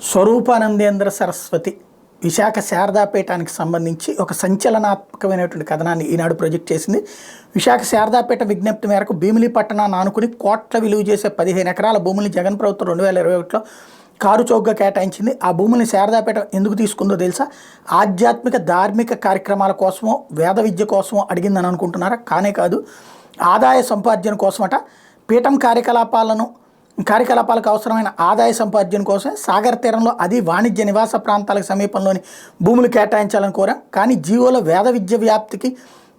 స్వరూపానందేంద్ర సరస్వతి విశాఖ శారదాపీఠానికి సంబంధించి ఒక సంచలనాత్మకమైనటువంటి కథనాన్ని ఈనాడు ప్రొజెక్ట్ చేసింది. విశాఖ శారదాపీఠ విజ్ఞప్తి మేరకు భీమిలి పట్టణాన్ని ఆనుకుని కోట్ల విలువ చేసే 15 ఎకరాల భూముల్ని జగన్ ప్రభుత్వం 2021లో కారు చౌకగా కేటాయించింది. ఆ భూముల్ని శారదాపీఠ ఎందుకు తీసుకుందో తెలుసా? ఆధ్యాత్మిక ధార్మిక కార్యక్రమాల కోసమో వేద విద్య కోసమో అడిగిందని అనుకుంటున్నారా? కానే కాదు, ఆదాయ సంపార్జన కోసమట. పీఠం కార్యకలాపాలకు అవసరమైన ఆదాయ సంపార్జన కోసం సాగర్ తీరంలో, అది వాణిజ్య నివాస ప్రాంతాలకు సమీపంలోని భూములు కేటాయించాలని కోరాం. కానీ జీవోలో వేద విద్య వ్యాప్తికి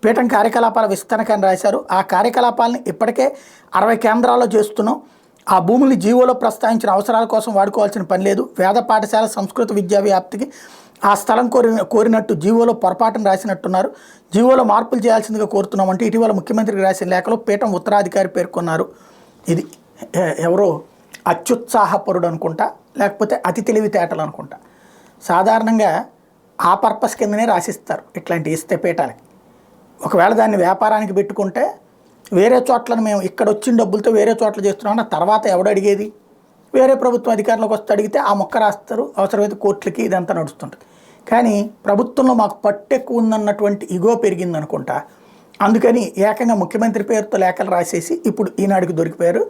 పీఠం కార్యకలాపాల విస్తరణకని రాశారు. ఆ కార్యకలాపాలని ఇప్పటికే 60 కేంద్రాల్లో చేస్తున్నాం. ఆ భూముల్ని జీవోలో ప్రస్తావించిన అవసరాల కోసం వాడుకోవాల్సిన పని లేదు. వేద పాఠశాల సంస్కృత విద్యా వ్యాప్తికి ఆ స్థలం కోరినట్టు జీవోలో పొరపాటును రాసినట్టున్నారు. జీవోలో మార్పులు చేయాల్సిందిగా కోరుతున్నామంటే ఇటీవల ముఖ్యమంత్రికి రాసిన లేఖలో పీఠం ఉత్తరాధికారి పేర్కొన్నారు. ఇది ఎవరో అత్యుత్సాహపరుడు అనుకుంటా, లేకపోతే అతి తెలివితేటలు అనుకుంటా. సాధారణంగా ఆ పర్పస్ కిందనే రాసిస్తారు ఇట్లాంటి ఇస్తే పీఠాలకి. ఒకవేళ దాన్ని వ్యాపారానికి పెట్టుకుంటే వేరే చోట్లను మేము ఇక్కడ వచ్చిన డబ్బులతో వేరే చోట్ల చేస్తున్నామన్న తర్వాత ఎవడు అడిగేది? వేరే ప్రభుత్వం అధికారంలోకి వస్తే అడిగితే ఆ మొక్క రాస్తారు, అవసరమైతే కోర్టులకి ఇదంతా నడుస్తుంటుంది. కానీ ప్రభుత్వంలో మాకు పట్టెక్కువ ఉందన్నటువంటి ఇగో పెరిగిందనుకుంటా. అందుకని ఏకంగా ముఖ్యమంత్రి పేరుతో లేఖలు రాసేసి ఇప్పుడు ఈనాడుకి దొరికిపోయారు.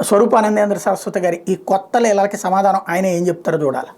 స్వరూపానందేంద్ర సరస్వతి గారి ఈ కొత్త లీలలకి సమాధానం ఆయన ఏం చెప్తారో చూడాలి.